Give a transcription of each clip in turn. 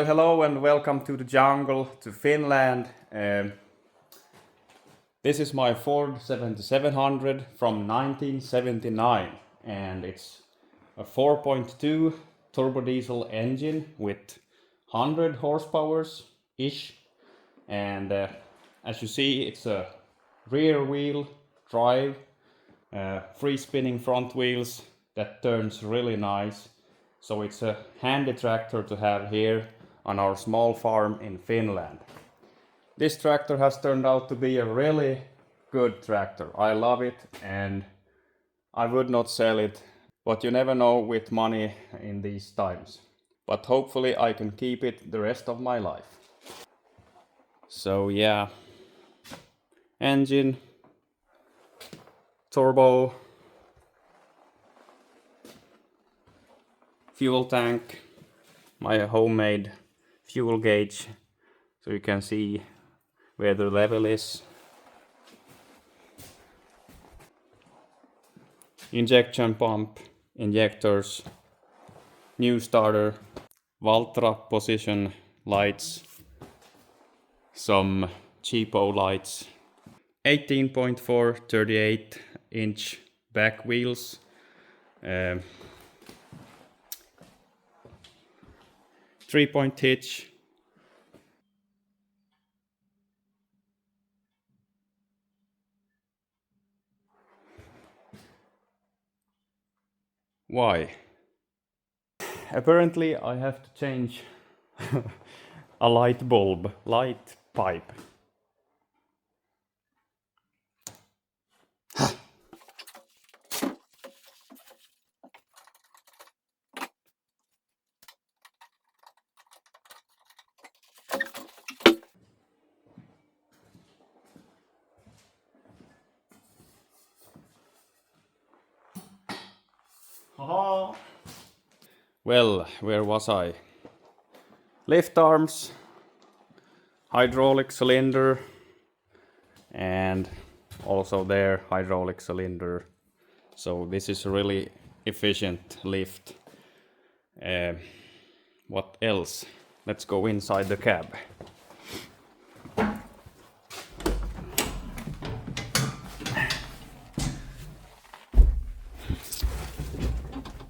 Well, hello and welcome to the jungle, to Finland. This is my Ford 7700 from 1979, and it's a 4.2 turbo diesel engine with 100 horsepower-ish. And as you see, it's a rear wheel drive, free spinning front wheels that turns really nice. So it's a handy tractor to have here on our small farm in Finland. This tractor has turned out to be a really good tractor. I love it and I would not sell it, but you never know with money in these times. But hopefully I can keep it the rest of my life. So yeah, engine, turbo, fuel tank, my homemade fuel gauge, so you can see where the level is. Injection pump, injectors, new starter, Valtra position lights, some cheapo lights, 18.4 38-inch back wheels, 3-point hitch, why? Apparently I have to change a light pipe. Haha. Well, where was I? Lift arms, hydraulic cylinder, and also there hydraulic cylinder. So this is a really efficient lift. What else? Let's go inside the cab.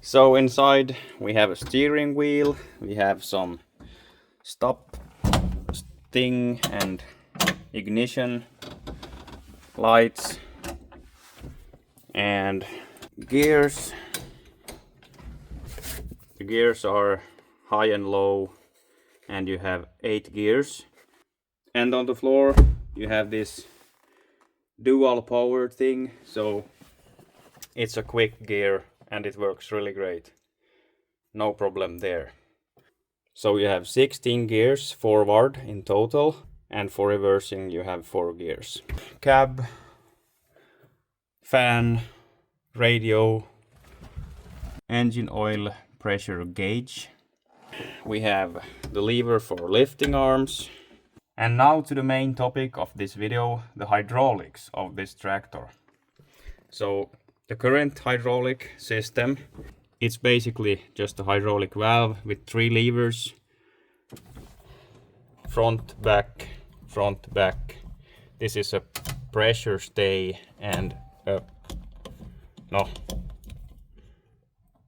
So inside we have a steering wheel, we have some stop thing and ignition lights and gears. The gears are high and low, and you have 8 gears. And on the floor you have this dual power thing, so it's a quick gear and it works really great. No problem there. So you have 16 gears forward in total, and for reversing you have 4 gears. Cab, fan, radio, engine oil pressure gauge. We have the lever for lifting arms. And now to the main topic of this video, the hydraulics of this tractor. So the current hydraulic system, it's basically just a hydraulic valve with 3 levers. Front, back, front, back. This is a pressure stay and a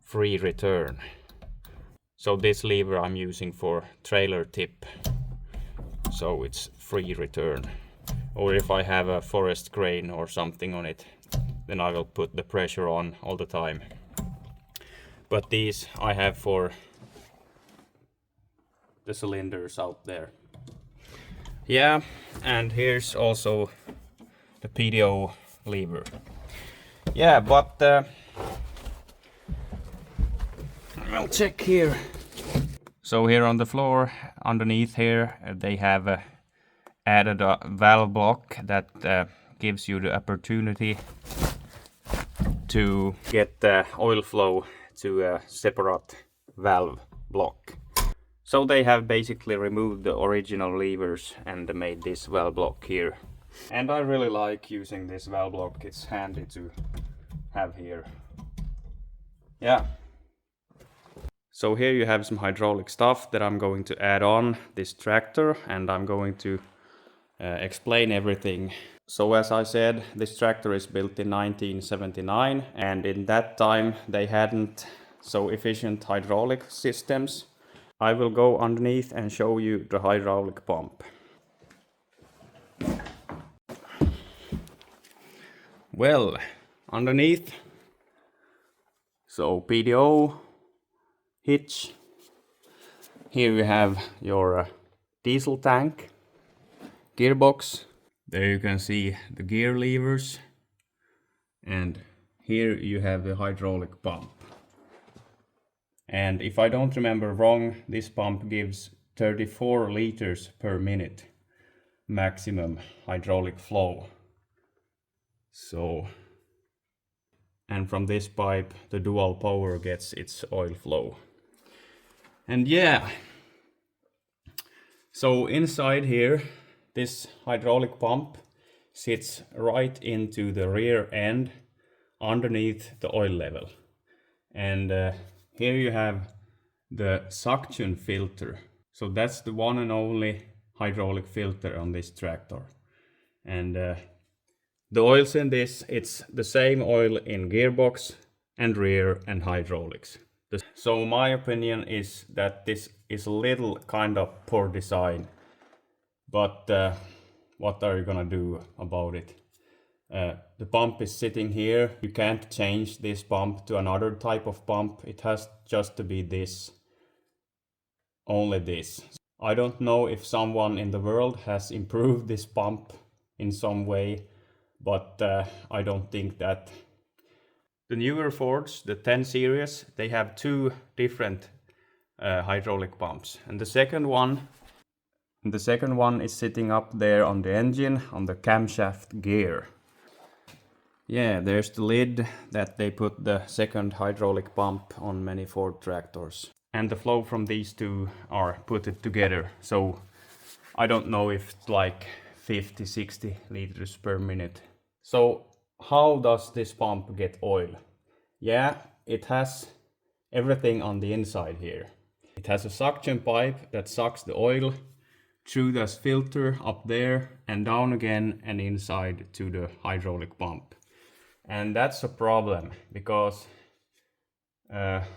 free return. So this lever I'm using for trailer tip. So it's free return. Or if I have a forest crane or something on it, then I will put the pressure on all the time. But these I have for the cylinders out there. Yeah, and here's also the PTO lever. Yeah, but I'll check here. So here on the floor, underneath here, they have added a valve block that gives you the opportunity to get the oil flow to a separate valve block. So they have basically removed the original levers and made this valve block here. And I really like using this valve block, it's handy to have here. Yeah. So here you have some hydraulic stuff that I'm going to add on this tractor, and I'm going to explain everything. So as I said, this tractor is built in 1979, and in that time they hadn't so efficient hydraulic systems. I will go underneath and show you the hydraulic pump. Well, underneath, so PDO, hitch, here you have your diesel tank, gearbox, there you can see the gear levers, and here you have the hydraulic pump. And if I don't remember wrong, this pump gives 34 liters per minute maximum hydraulic flow. So, and from this pipe the dual power gets its oil flow. And yeah, so inside here this hydraulic pump sits right into the rear end underneath the oil level. And here you have the suction filter. So that's the one and only hydraulic filter on this tractor. And the oils in this, it's the same oil in gearbox and rear and hydraulics. So my opinion is that this is a little kind of poor design. But what are you gonna do about it? The pump is sitting here. You can't change this pump to another type of pump. It has just to be this. Only this. I don't know if someone in the world has improved this pump in some way, but I don't think that. The newer Fords, the 10 series, they have two different hydraulic pumps. And the second one is sitting up there on the engine, on the camshaft gear. Yeah, there's the lid that they put the second hydraulic pump on many Ford tractors. And the flow from these two are put it together. So I don't know if it's like 50, 60 liters per minute. So how does this pump get oil? Yeah, it has everything on the inside here. It has a suction pipe that sucks the oil through this filter up there and down again and inside to the hydraulic pump. And that's a problem because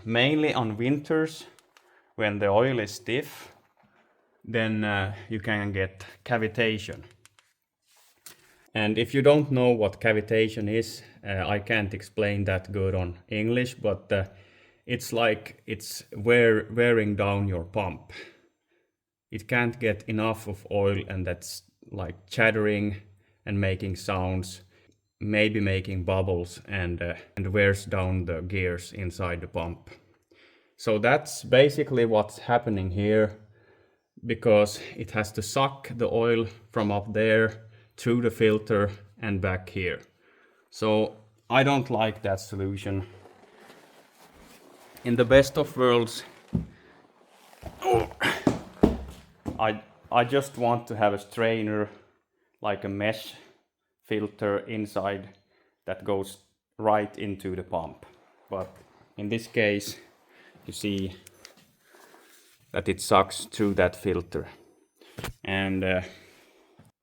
mainly on winters when the oil is stiff, then you can get cavitation. And if you don't know what cavitation is, I can't explain that good on English, but it's like it's wearing down your pump. It can't get enough of oil, and that's like chattering and making sounds, maybe making bubbles, and wears down the gears inside the pump. So that's basically what's happening here, because it has to suck the oil from up there through the filter and back here. So I don't like that solution. In the best of worlds, I just want to have a strainer, like a mesh filter inside that goes right into the pump. But in this case, you see that it sucks through that filter. And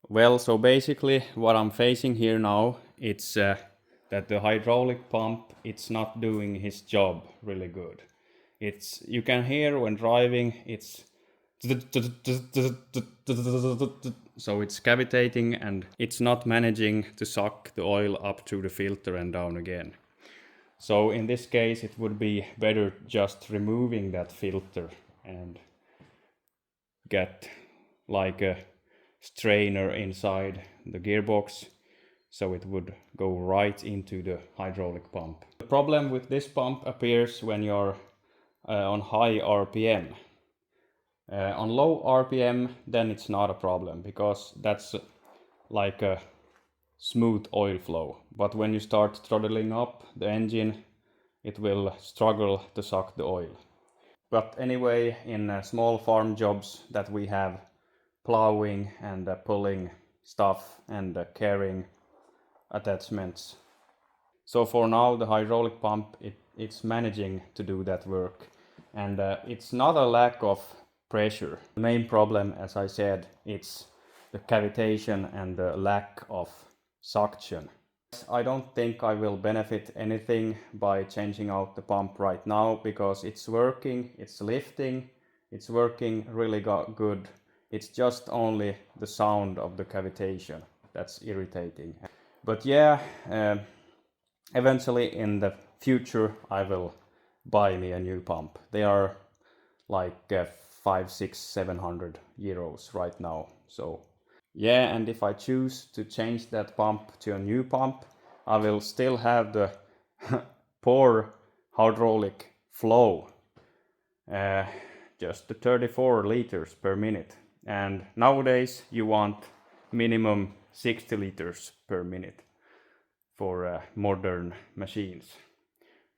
well, so basically what I'm facing here now, it's that the hydraulic pump, it's not doing his job really good. You can hear when driving, it's so it's cavitating and it's not managing to suck the oil up through the filter and down again. So in this case it would be better just removing that filter and get like a strainer inside the gearbox, so it would go right into the hydraulic pump. The problem with this pump appears when you're on high RPM. On low RPM, then it's not a problem, because that's like a smooth oil flow. But when you start throttling up the engine, it will struggle to suck the oil. But anyway, in small farm jobs that we have, plowing and pulling stuff and carrying attachments. So for now the hydraulic pump, it's managing to do that work. And it's not a lack of pressure. The main problem, as I said, it's the cavitation and the lack of suction. I don't think I will benefit anything by changing out the pump right now, because it's working, it's lifting, it's working really good. It's just only the sound of the cavitation that's irritating. But yeah, eventually in the future I will buy me a new pump. They are like 5, 6, 700 euros right now. So yeah, and if I choose to change that pump to a new pump, I will still have the poor hydraulic flow, just the 34 liters per minute. And nowadays you want minimum 60 liters per minute for modern machines.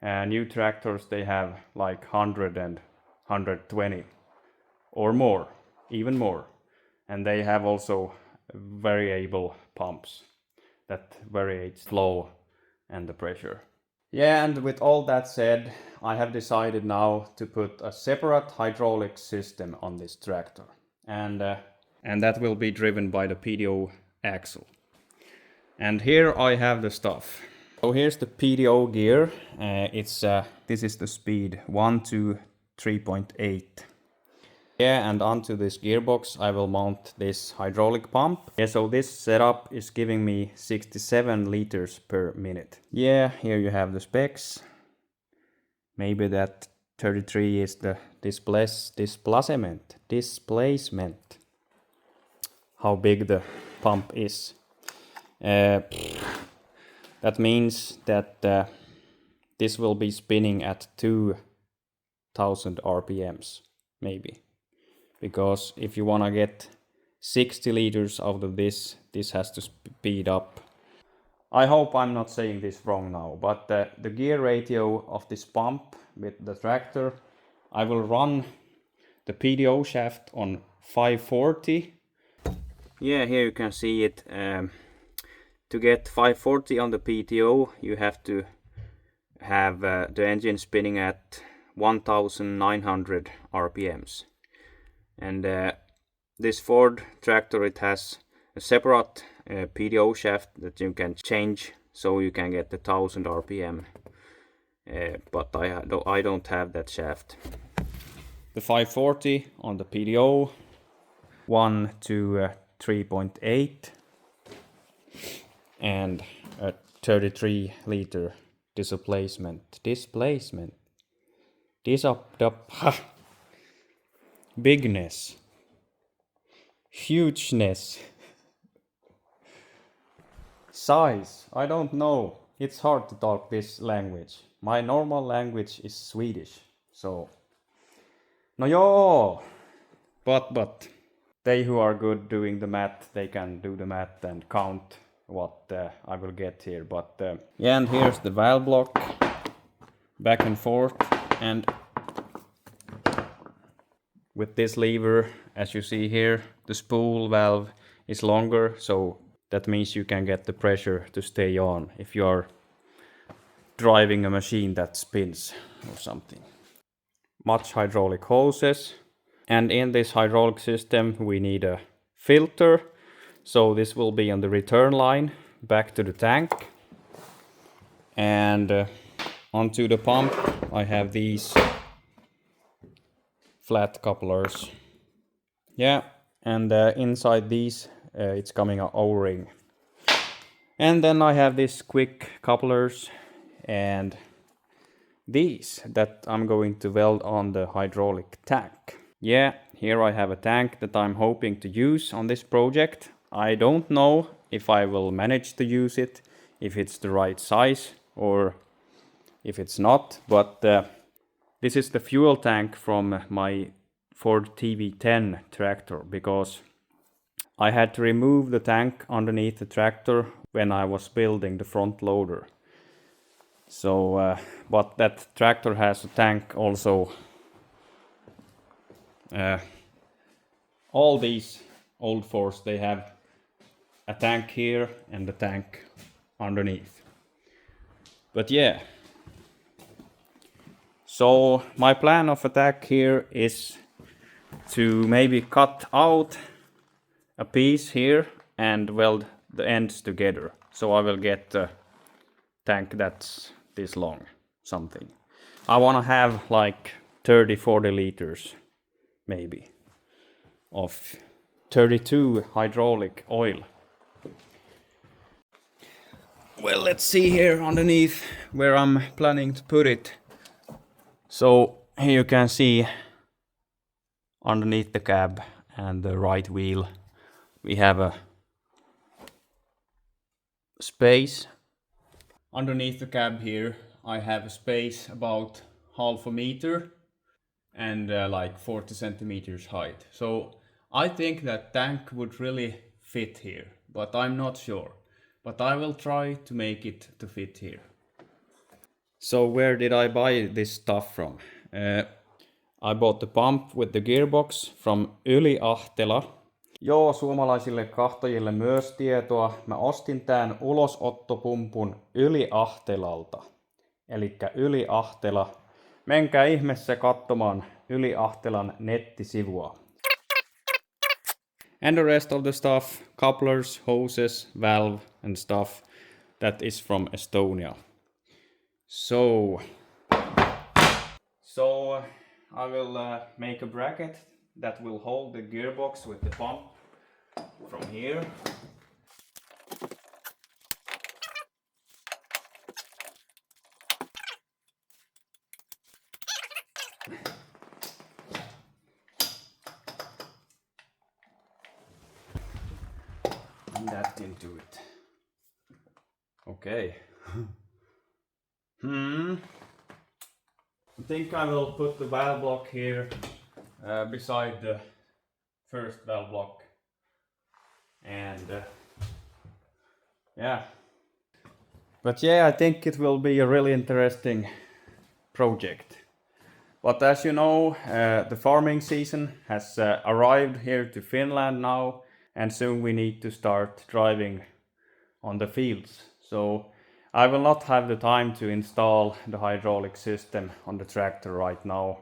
New tractors, they have like 100 and 120 or more, even more. And they have also variable pumps that varies flow and the pressure. Yeah, and with all that said, I have decided now to put a separate hydraulic system on this tractor. And that will be driven by the PTO axle. And here I have the stuff. So here's the PTO gear. This is the speed 1 to 3.8. Yeah, and onto this gearbox I will mount this hydraulic pump. Yeah, so this setup is giving me 67 liters per minute. Yeah, here you have the specs. Maybe that 33 is the displacement. How big the pump is. That means that this will be spinning at 2000 RPMs, maybe. Because if you want to get 60 liters out of this has to speed up. I hope I'm not saying this wrong now, but the gear ratio of this pump with the tractor, I will run the PTO shaft on 540. Yeah, here you can see it. To get 540 on the PTO, you have to have the engine spinning at 1900 RPMs. And this Ford tractor, it has a separate PTO shaft that you can change, so you can get the 1000 RPM. But I don't have that shaft. The 540 on the PTO, 1 to 3.8, and a 33 liter displacement. Bigness, hugeness, size, I don't know. It's hard to talk this language. My normal language is Swedish, so no yo. But they who are good doing the math, they can do the math and count what I will get here. But yeah, and here's the valve block, back and forth, and with this lever, as you see here, the spool valve is longer, so that means you can get the pressure to stay on if you are driving a machine that spins or something. Much hydraulic hoses, and in this hydraulic system we need a filter, so this will be on the return line back to the tank. And onto the pump I have these flat couplers. Yeah, and inside these it's coming an O-ring. And then I have these quick couplers and these that I'm going to weld on the hydraulic tank. Yeah, here I have a tank that I'm hoping to use on this project. I don't know if I will manage to use it, if it's the right size or if it's not, but this is the fuel tank from my Ford TV10 tractor, because I had to remove the tank underneath the tractor when I was building the front loader. So, but that tractor has a tank also. All these old Fords, they have a tank here and a tank underneath. But yeah. So my plan of attack here is to maybe cut out a piece here and weld the ends together. So I will get a tank that's this long, something. I want to have like 30-40 liters maybe of 32 hydraulic oil. Well, let's see here underneath where I'm planning to put it. So here you can see underneath the cab and the right wheel we have a space. Underneath the cab here I have a space about half a meter and like 40 centimeters height. So I think that tank would really fit here, but I'm not sure. But I will try to make it to fit here. So where did I buy this stuff from? I bought the pump with the gearbox from Yli-Ahtela. Joo, suomalaisille kahtajille myös tietoa. Mä ostin tän ulosottopumpun Yli-Ahtelalta. Elikkä Yli-Ahtela. Menkää ihmeessä katsomaan Yli-Ahtelan nettisivua. And the rest of the stuff, couplers, hoses, valve and stuff, that is from Estonia. So I will make a bracket that will hold the gearbox with the pump from here. And that into it. Okay. I think I will put the valve block here beside the first valve block. And yeah. But yeah, I think it will be a really interesting project. But as you know, the farming season has arrived here to Finland now, and soon we need to start driving on the fields. So I will not have the time to install the hydraulic system on the tractor right now.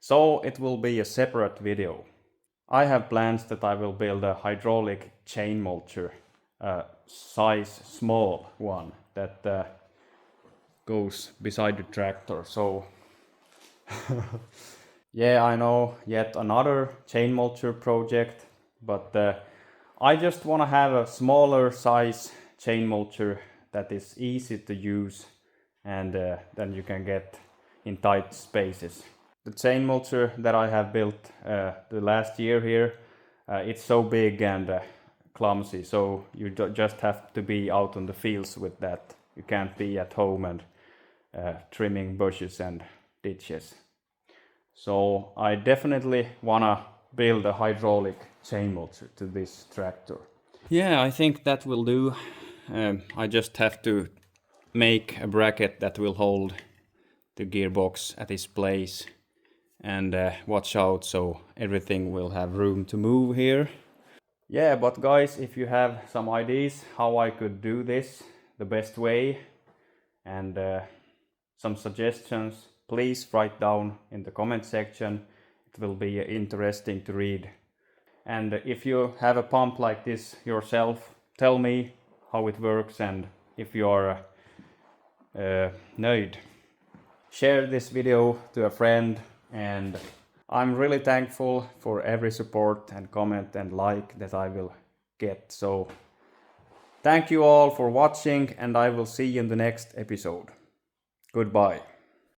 So it will be a separate video. I have plans that I will build a hydraulic chain mulcher, a size small one that goes beside the tractor. So yeah, I know, yet another chain mulcher project, but I just want to have a smaller size chain mulcher that is easy to use and then you can get in tight spaces. The chain mulcher that I have built the last year here, it's so big and clumsy, so you just have to be out on the fields with that. You can't be at home and trimming bushes and ditches. So I definitely wanna build a hydraulic chain mulcher to this tractor. Yeah, I think that will do. I just have to make a bracket that will hold the gearbox at its place and watch out so everything will have room to move here. Yeah, but guys, if you have some ideas how I could do this the best way and some suggestions, please write down in the comment section. It will be interesting to read. And if you have a pump like this yourself, tell me how it works and if you are nöjd. Share this video to a friend, and I'm really thankful for every support and comment and like that I will get. So thank you all for watching, and I will see you in the next episode. Goodbye.